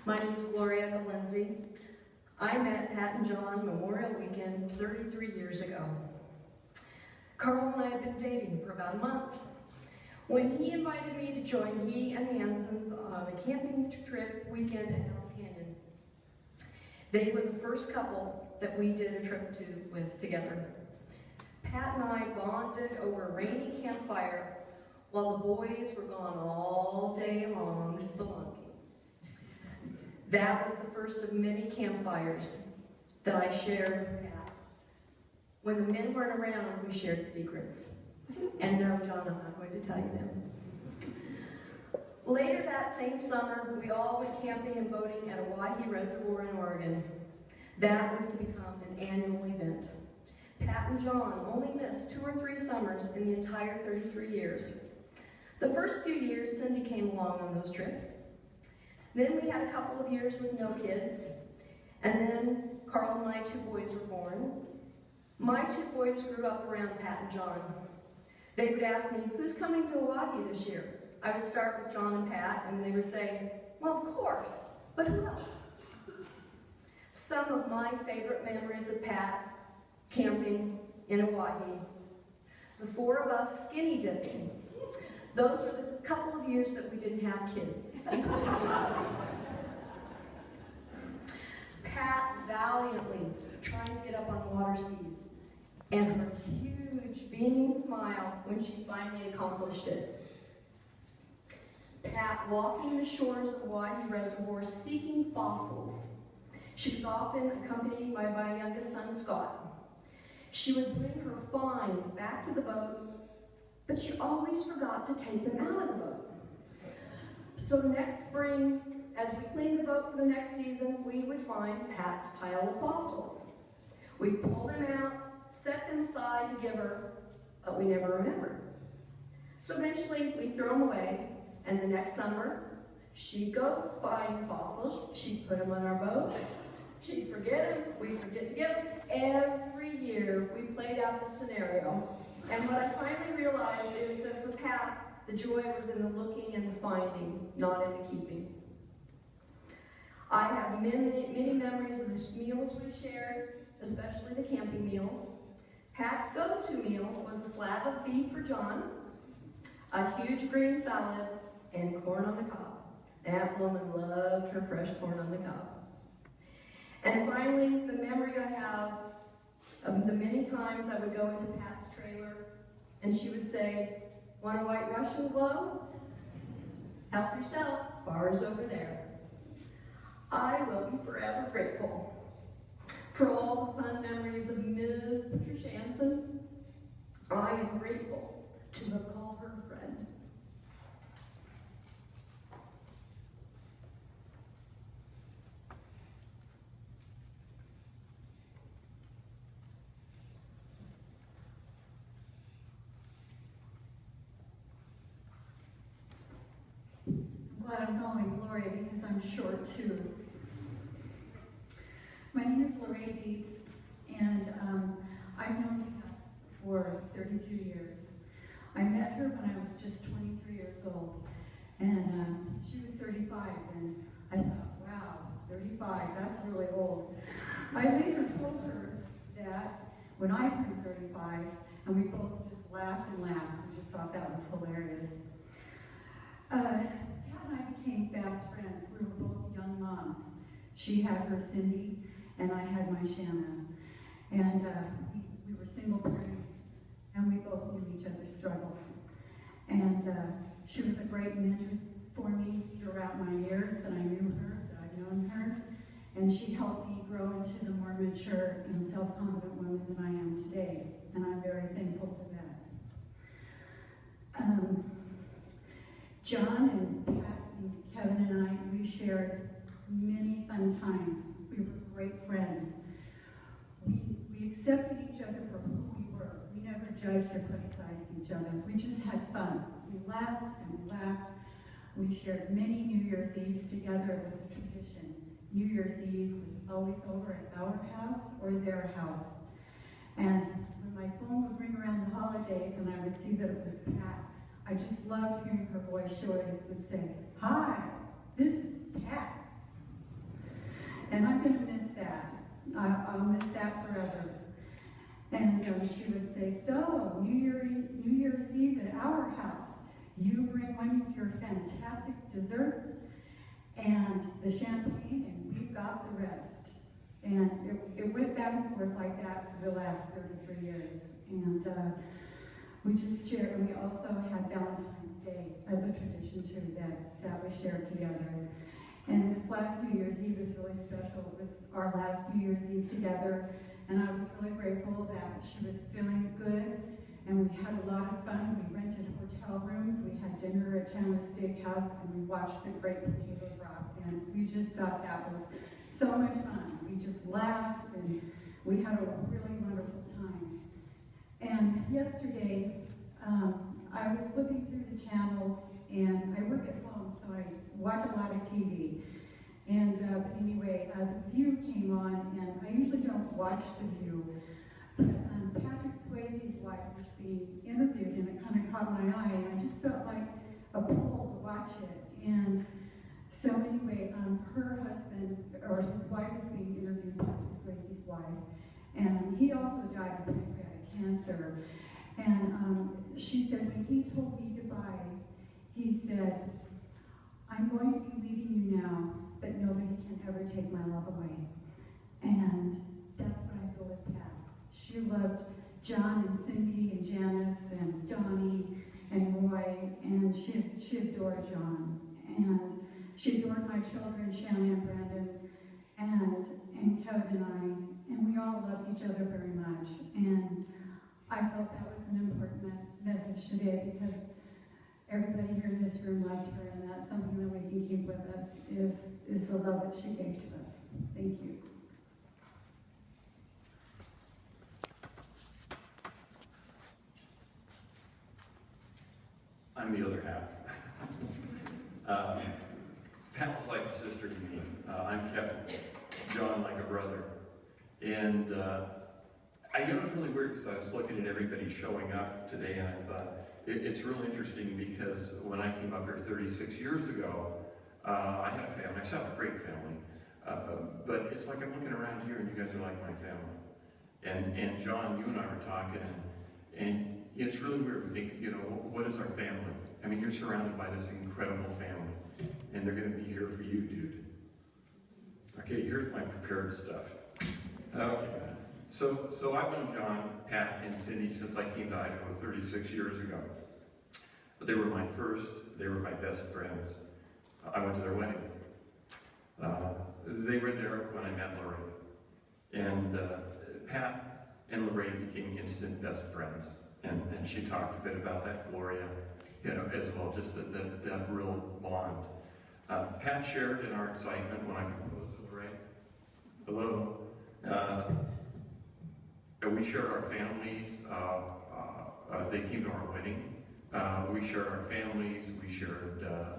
My name is Gloria Lindsay. I met Pat and John Memorial Weekend 33 years ago. Carl and I had been dating for about a month. When he invited me to join he and the Ansons on a camping trip weekend at Hell's Canyon. They were the first couple that we did a trip with together. Pat and I bonded over a rainy campfire while the boys were gone all day long spelunking. That was the first of many campfires that I shared with Pat. When the men weren't around, we shared secrets. And no, John, I'm not going to tell you them. Later that same summer, we all went camping and boating at Oahe Reservoir in Oregon. That was to become an annual event. Pat and John only missed 2 or 3 summers in the entire 33 years. The first few years, Cindy came along on those trips. Then we had a couple of years with no kids, and then Carl and my 2 boys were born. My 2 boys grew up around Pat and John. They would ask me, who's coming to Oahe this year? I would start with John and Pat, and they would say, well, of course, but who else? Some of my favorite memories of Pat camping in Oahe, the 4 of us skinny dipping. Those were the couple of years that we didn't have kids. Pat valiantly trying to get up on the water skis, and her huge beaming smile when she finally accomplished it. Pat walking the shores of Oahe Reservoir seeking fossils. She was often accompanied by my youngest son, Scott. She would bring her finds back to the boat, but she always forgot to take them out of the boat. So next spring, as we cleaned the boat for the next season, we would find Pat's pile of fossils. We'd pull them out, set them aside to give her, but we never remembered. So eventually, we'd throw them away, and the next summer, she'd go find fossils, she'd put them on our boat, she'd forget them, we'd forget to get them. Every year, we played out the scenario. And what I finally realized is that for Pat, the joy was in the looking and the finding, not in the keeping. I have many memories of the meals we shared, especially the camping meals. Pat's go-to meal was a slab of beef for John, a huge green salad, and corn on the cob. That woman loved her fresh corn on the cob. And finally, the memory I have of the many times I would go into Pat's trailer and she would say, want a white Russian glow? Help yourself, bar's over there. I will be forever grateful for all the fun memories of Ms. Patricia Anson. I am grateful to have called her a friend. Glad I'm calling Gloria because I'm short too. My name is Lorraine Dietz, and I've known Pat for 32 years. I met her when I was just 23 years old, and she was 35, and I thought, wow, 35, that's really old. I later told her that when I turned 35, and we both just laughed and laughed. We just thought that was hilarious. Pat and I became fast friends. We were both young moms. She had her Cindy, and I had my Shanna. And we were single parents, and we both knew each other's struggles. And she was a great mentor for me throughout my years that I knew her, that I've known her. And she helped me grow into the more mature and self-confident woman that I am today. And I'm very thankful for that. John and Pat and Kevin and I, we shared many fun times. We were great friends. We accepted each other for who we were. We never judged or criticized each other. We just had fun. We laughed and we laughed. We shared many New Year's Eves together. It was a tradition. New Year's Eve was always over at our house or their house. And when my phone would ring around the holidays and I would see that it was Pat, I just loved hearing her voice. She always would say, "Hi, this is Pat." And I'm going to miss that. I'll miss that forever. And she would say, so, New Year's Eve at our house, you bring one of your fantastic desserts and the champagne, and we've got the rest. And it went back and forth like that for the last 33 years. And we just shared, and we also had Valentine's Day as a tradition too, that we shared together. And this last New Year's Eve was really special. It was our last New Year's Eve together, and I was really grateful that she was feeling good, and we had a lot of fun. We rented hotel rooms, we had dinner at Chandler Steakhouse, and we watched the Great Potato Drop, and we just thought that was so much fun. We just laughed, and we had a really wonderful time. And yesterday, I was looking through the channels, and I work at home, so I watch a lot of TV. And but anyway, The View came on, and I usually don't watch The View, but Patrick Swayze's wife was being interviewed, and it kind of caught my eye, and I just felt like a pull to watch it. And so anyway, her husband, or his wife was being interviewed, Patrick Swayze's wife, and he also died of pancreatic cancer. And she said, when he told me goodbye, he said, I'm going to be leaving you now, but nobody can ever take my love away. And that's what I feel with Pat. She loved John and Cindy and Janice and Donnie and Roy, and she adored John. And she adored my children, Shannon and Brandon, and Kevin and I, and we all loved each other very much. And I felt that was an important message today, because everybody here in this room loved her, and that's something that we can keep with us, is the love that she gave to us. Thank you. I'm the other half. Pat was like a sister to me. I'm Kevin. John like a brother. And it was really weird, because I was looking at everybody showing up today, and I thought, it's really interesting, because when I came up here 36 years ago, I had a family. I still have a great family. But it's like I'm looking around here, and you guys are like my family. And John, you and I were talking, and it's really weird. We think, what is our family? I mean, you're surrounded by this incredible family, and they're going to be here for you, dude. Okay, here's my prepared stuff. Okay. So I've known John, Pat, and Cindy since I came to Idaho 36 years ago. But they were my best friends. I went to their wedding. They were there when I met Lorraine. And Pat and Lorraine became instant best friends. And she talked a bit about that, Gloria, as well, just that real bond. Pat shared in our excitement when I proposed to Lorraine. Hello. We shared our families. They came to our wedding. We shared our families.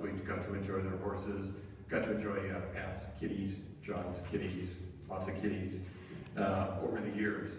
We got to enjoy their horses. Got to enjoy Pat's kitties, John's kitties, lots of kitties. Over the years,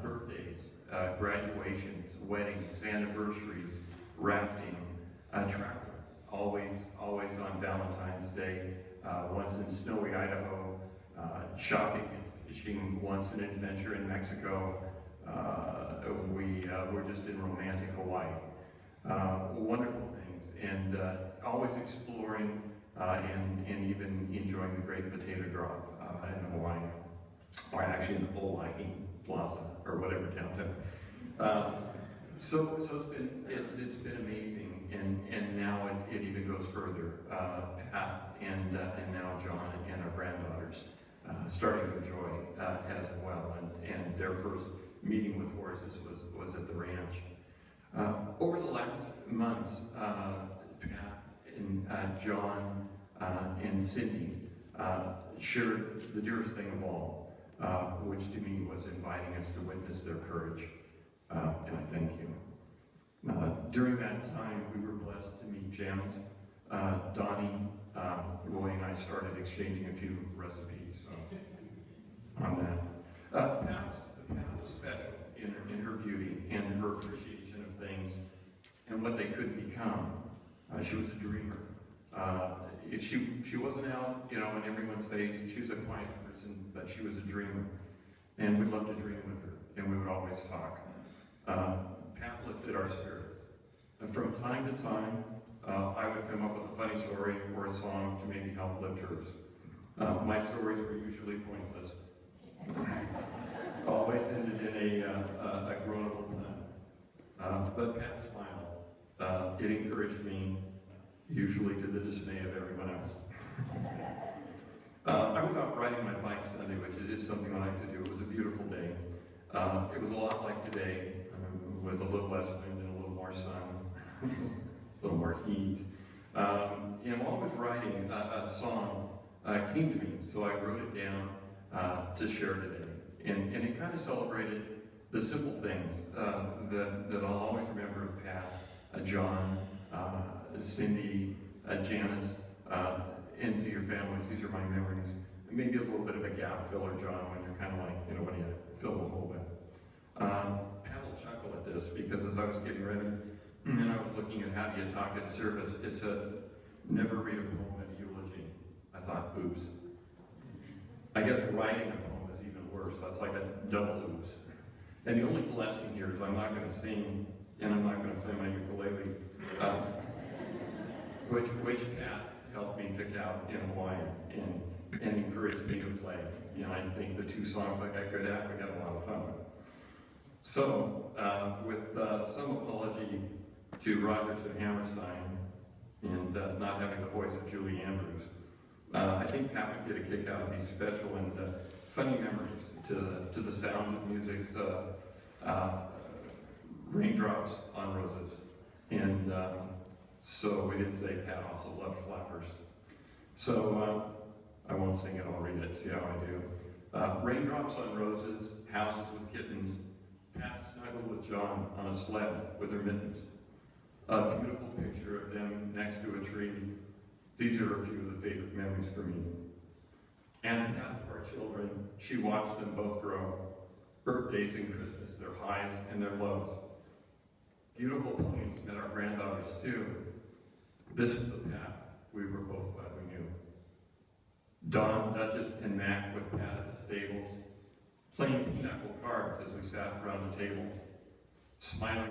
birthdays, graduations, weddings, anniversaries, rafting, travel. Always on Valentine's Day. Once in snowy Idaho, shopping and fishing. Once an adventure in Mexico. We were just in romantic Hawaii. Wonderful things, and always exploring and even enjoying the Great Potato Drop in Hawaii, or actually in the Hawaii Plaza or whatever downtown. So it's been amazing, and now it even goes further. Pat and now John and our granddaughters starting to enjoy as well, and their first meeting with horses was at the ranch. Over the last months, Pat and John and Cindy shared the dearest thing of all, which to me was inviting us to witness their courage, and I thank you. During that time, we were blessed to meet Janice, Donnie, Roy, and I started exchanging a few recipes on that. Pat was special in her beauty and her appreciation of things and what they could become. She was a dreamer. If she wasn't out, in everyone's face, she was a quiet person. that she was a dreamer. And we loved to dream with her, and we would always talk. Pat lifted our spirits. And from time to time, I would come up with a funny story or a song to maybe help lift hers. My stories were usually pointless. Always ended in a groan-up plan. But Pat's smile, it encouraged me, usually to the dismay of everyone else. I was out riding my bike Sunday, which is something I like to do. It was a beautiful day. It was a lot like today, with a little less wind and a little more sun, a little more heat. And while I was riding, a song came to me, so I wrote it down to share today. And it kind of celebrated the simple things that I'll always remember of Pat, John, Cindy, Janice, and to your families. These are my memories. And maybe a little bit of a gap filler, John, when you're kind of like, when you fill the hole in. Pat will chuckle at this because as I was getting ready, and I was looking at how do you talk at a service, it said, never read a poem at a eulogy. I thought, oops. I guess writing a poem is even worse. That's like a double oops. And the only blessing here is I'm not going to sing and I'm not going to play my ukulele, which Pat helped me pick out in Hawaiian and encouraged me to play. I think the two songs I got good at, we got a lot of fun with. So, with some apology to Rogers and Hammerstein and not having the voice of Julie Andrews, I think Pat would get a kick out of these special and funny memories to the sound of music's Raindrops on Roses. And so we did say Pat also loved flappers. So I won't sing it, I'll read it, see how I do. Raindrops on roses, houses with kittens, Pat snuggled with John on a sled with her mittens. A beautiful picture of them next to a tree. These are a few of the favorite memories for me. And Pat, to our children, she watched them both grow. Birthdays and Christmas, their highs and their lows. Beautiful ponies met our granddaughters too. This was the Pat we were both glad we knew. Dawn, Duchess, and Mac with Pat at the stables, playing pinochle cards as we sat around the table, smiling